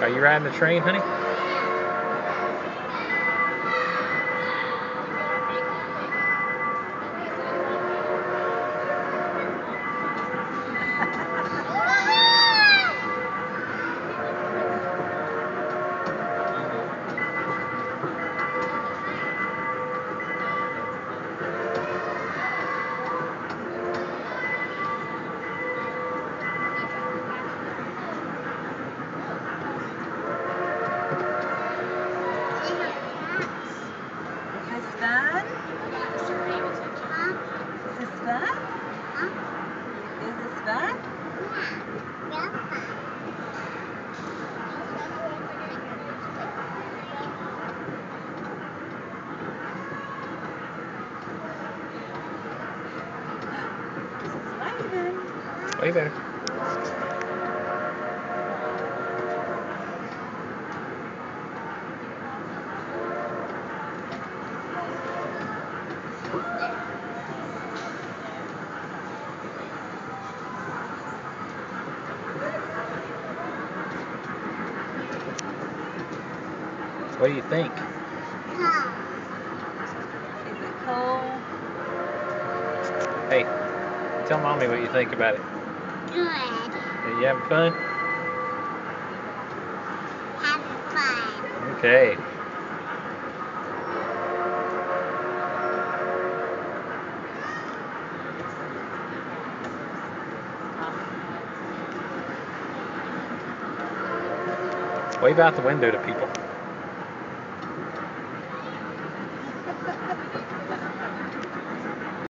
Are you riding the train, honey? Is this fun? Is this fun? Is this fun? Way better. What do you think? Is it cold? Hey, tell Mommy what you think about it. Good. Are you having fun? Having fun. Okay. Wave out the window to people.